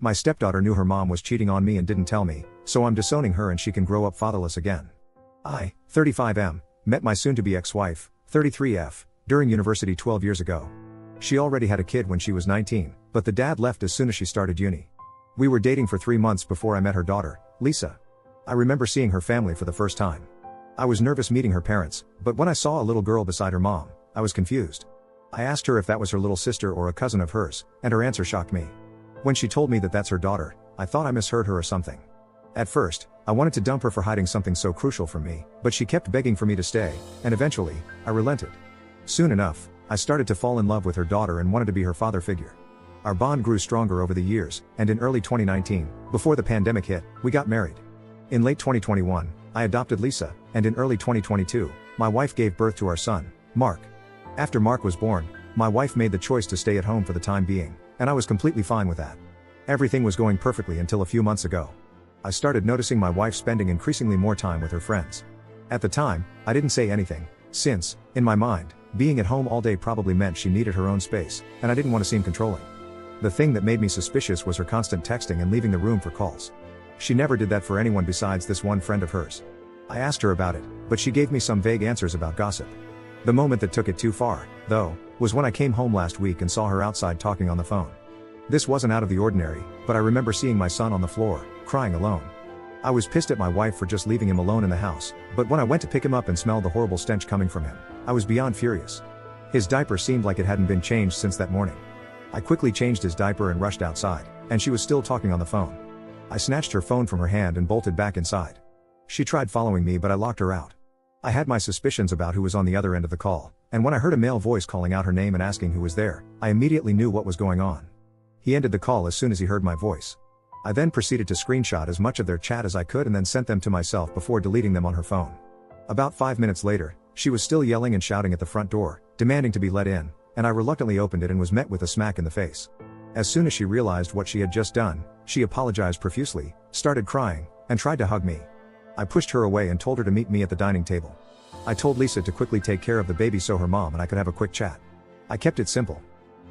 My stepdaughter knew her mom was cheating on me and didn't tell me, so I'm disowning her and she can grow up fatherless again. I, 35M, met my soon-to-be ex-wife, 33F, during university 12 years ago. She already had a kid when she was 19, but the dad left as soon as she started uni. We were dating for 3 months before I met her daughter, Lisa. I remember seeing her family for the first time. I was nervous meeting her parents, but when I saw a little girl beside her mom, I was confused. I asked her if that was her little sister or a cousin of hers, and her answer shocked me. When she told me that that's her daughter, I thought I misheard her or something. At first, I wanted to dump her for hiding something so crucial from me, but she kept begging for me to stay, and eventually, I relented. Soon enough, I started to fall in love with her daughter and wanted to be her father figure. Our bond grew stronger over the years, and in early 2019, before the pandemic hit, we got married. In late 2021, I adopted Lisa, and in early 2022, my wife gave birth to our son, Mark. After Mark was born, my wife made the choice to stay at home for the time being, and I was completely fine with that. Everything was going perfectly until a few months ago. I started noticing my wife spending increasingly more time with her friends. At the time, I didn't say anything, since, in my mind, being at home all day probably meant she needed her own space, and I didn't want to seem controlling. The thing that made me suspicious was her constant texting and leaving the room for calls. She never did that for anyone besides this one friend of hers. I asked her about it, but she gave me some vague answers about gossip. The moment that took it too far, though, was when I came home last week and saw her outside talking on the phone. This wasn't out of the ordinary, but I remember seeing my son on the floor, crying alone. I was pissed at my wife for just leaving him alone in the house, but when I went to pick him up and smelled the horrible stench coming from him, I was beyond furious. His diaper seemed like it hadn't been changed since that morning. I quickly changed his diaper and rushed outside, and she was still talking on the phone. I snatched her phone from her hand and bolted back inside. She tried following me, but I locked her out. I had my suspicions about who was on the other end of the call, and when I heard a male voice calling out her name and asking who was there, I immediately knew what was going on. He ended the call as soon as he heard my voice. I then proceeded to screenshot as much of their chat as I could and then sent them to myself before deleting them on her phone. About 5 minutes later, she was still yelling and shouting at the front door, demanding to be let in, and I reluctantly opened it and was met with a smack in the face. As soon as she realized what she had just done, she apologized profusely, started crying, and tried to hug me. I pushed her away and told her to meet me at the dining table. I told Lisa to quickly take care of the baby so her mom and I could have a quick chat. I kept it simple.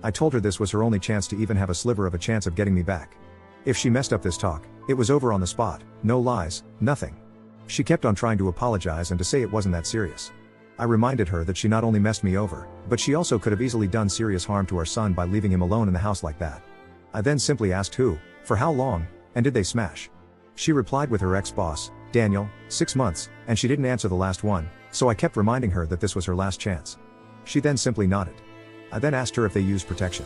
I told her this was her only chance to even have a sliver of a chance of getting me back. If she messed up this talk, it was over on the spot, no lies, nothing. She kept on trying to apologize and to say it wasn't that serious. I reminded her that she not only messed me over, but she also could have easily done serious harm to our son by leaving him alone in the house like that. I then simply asked who, for how long, and did they smash. She replied with her ex-boss, Daniel, 6 months, and she didn't answer the last one, so I kept reminding her that this was her last chance. She then simply nodded. I then asked her if they used protection.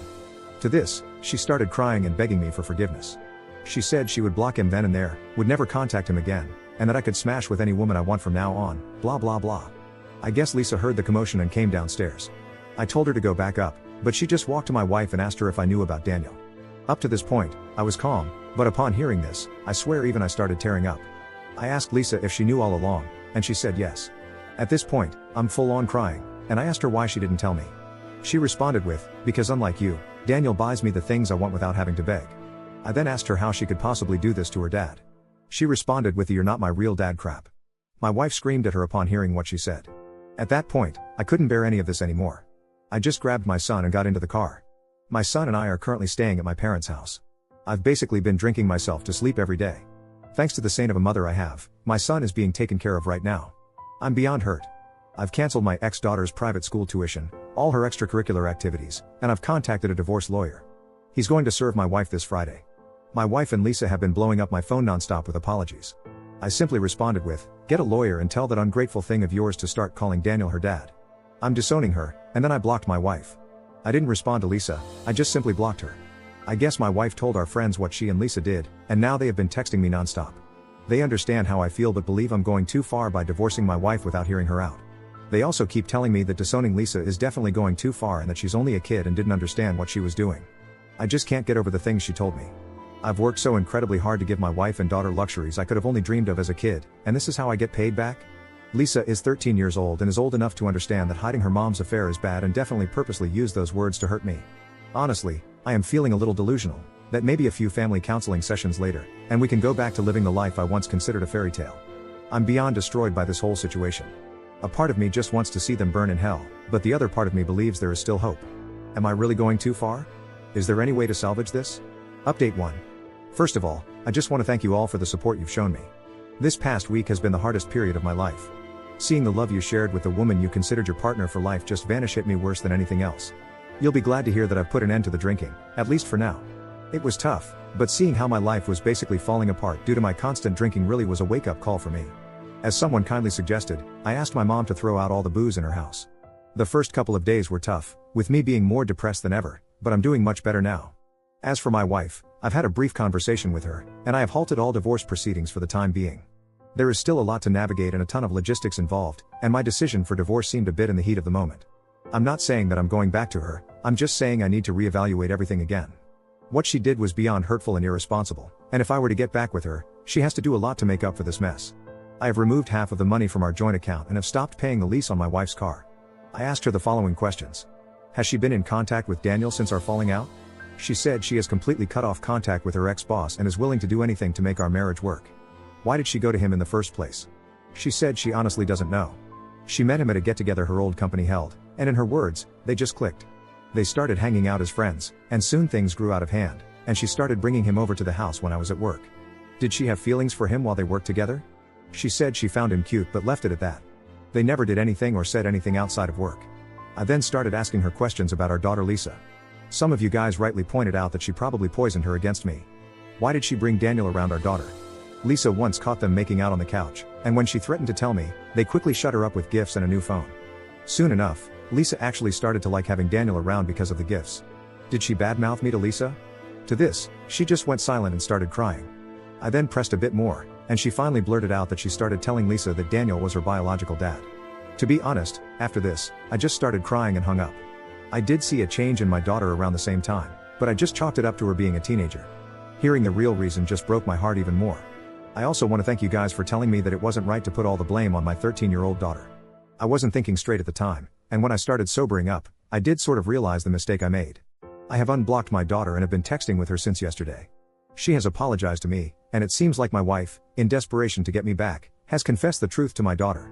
To this, she started crying and begging me for forgiveness. She said she would block him then and there, would never contact him again, and that I could smash with any woman I want from now on, blah blah blah. I guess Lisa heard the commotion and came downstairs. I told her to go back up, but she just walked to my wife and asked her if I knew about Daniel. Up to this point, I was calm, but upon hearing this, I swear even I started tearing up. I asked Lisa if she knew all along, and she said yes. At this point, I'm full on crying, and I asked her why she didn't tell me. She responded with, because unlike you, Daniel buys me the things I want without having to beg. I then asked her how she could possibly do this to her dad. She responded with the "you're not my real dad" crap. My wife screamed at her upon hearing what she said. At that point, I couldn't bear any of this anymore. I just grabbed my son and got into the car. My son and I are currently staying at my parents' house. I've basically been drinking myself to sleep every day. Thanks to the saint of a mother I have, my son is being taken care of right now. I'm beyond hurt. I've canceled my ex-daughter's private school tuition, all her extracurricular activities, and I've contacted a divorce lawyer. He's going to serve my wife this Friday. My wife and Lisa have been blowing up my phone nonstop with apologies. I simply responded with, "Get a lawyer and tell that ungrateful thing of yours to start calling Daniel her dad." I'm disowning her, and then I blocked my wife. I didn't respond to Lisa, I just simply blocked her. I guess my wife told our friends what she and Lisa did, and now they have been texting me nonstop. They understand how I feel but believe I'm going too far by divorcing my wife without hearing her out. They also keep telling me that disowning Lisa is definitely going too far and that she's only a kid and didn't understand what she was doing. I just can't get over the things she told me. I've worked so incredibly hard to give my wife and daughter luxuries I could have only dreamed of as a kid, and this is how I get paid back? Lisa is 13 years old and is old enough to understand that hiding her mom's affair is bad and definitely purposely used those words to hurt me. Honestly, I am feeling a little delusional, that maybe a few family counseling sessions later, and we can go back to living the life I once considered a fairy tale. I'm beyond destroyed by this whole situation. A part of me just wants to see them burn in hell, but the other part of me believes there is still hope. Am I really going too far? Is there any way to salvage this? Update 1. First of all, I just want to thank you all for the support you've shown me. This past week has been the hardest period of my life. Seeing the love you shared with the woman you considered your partner for life just hit me worse than anything else. You'll be glad to hear that I've put an end to the drinking, at least for now. It was tough, but seeing how my life was basically falling apart due to my constant drinking really was a wake-up call for me. As someone kindly suggested, I asked my mom to throw out all the booze in her house. The first couple of days were tough, with me being more depressed than ever, but I'm doing much better now. As for my wife, I've had a brief conversation with her, and I have halted all divorce proceedings for the time being. There is still a lot to navigate and a ton of logistics involved, and my decision for divorce seemed a bit in the heat of the moment. I'm not saying that I'm going back to her, I'm just saying I need to reevaluate everything again. What she did was beyond hurtful and irresponsible, and if I were to get back with her, she has to do a lot to make up for this mess. I have removed half of the money from our joint account and have stopped paying the lease on my wife's car. I asked her the following questions. Has she been in contact with Daniel since our falling out? She said she has completely cut off contact with her ex-boss and is willing to do anything to make our marriage work. Why did she go to him in the first place? She said she honestly doesn't know. She met him at a get-together her old company held, and in her words, they just clicked. They started hanging out as friends, and soon things grew out of hand, and she started bringing him over to the house when I was at work. Did she have feelings for him while they worked together? She said she found him cute but left it at that. They never did anything or said anything outside of work. I then started asking her questions about our daughter Lisa. Some of you guys rightly pointed out that she probably poisoned her against me. Why did she bring Daniel around our daughter? Lisa once caught them making out on the couch, and when she threatened to tell me, they quickly shut her up with gifts and a new phone. Soon enough, Lisa actually started to like having Daniel around because of the gifts. Did she badmouth me to Lisa? To this, she just went silent and started crying. I then pressed a bit more, and she finally blurted out that she started telling Lisa that Daniel was her biological dad. To be honest, after this, I just started crying and hung up. I did see a change in my daughter around the same time, but I just chalked it up to her being a teenager. Hearing the real reason just broke my heart even more. I also want to thank you guys for telling me that it wasn't right to put all the blame on my 13-year-old daughter. I wasn't thinking straight at the time, and when I started sobering up, I did sort of realize the mistake I made. I have unblocked my daughter and have been texting with her since yesterday. She has apologized to me, and it seems like my wife, in desperation to get me back, has confessed the truth to my daughter.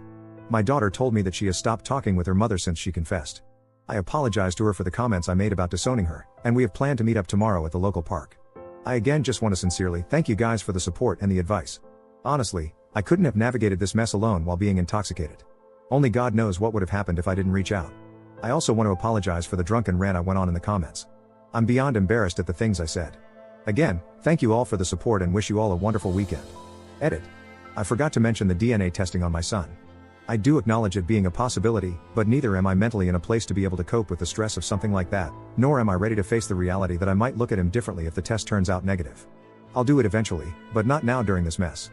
My daughter told me that she has stopped talking with her mother since she confessed. I apologized to her for the comments I made about disowning her, and we have planned to meet up tomorrow at the local park. I again just want to sincerely thank you guys for the support and the advice. Honestly, I couldn't have navigated this mess alone while being intoxicated. Only God knows what would have happened if I didn't reach out. I also want to apologize for the drunken rant I went on in the comments. I'm beyond embarrassed at the things I said. Again, thank you all for the support and wish you all a wonderful weekend. Edit. I forgot to mention the DNA testing on my son. I do acknowledge it being a possibility, but neither am I mentally in a place to be able to cope with the stress of something like that, nor am I ready to face the reality that I might look at him differently if the test turns out negative. I'll do it eventually, but not now during this mess.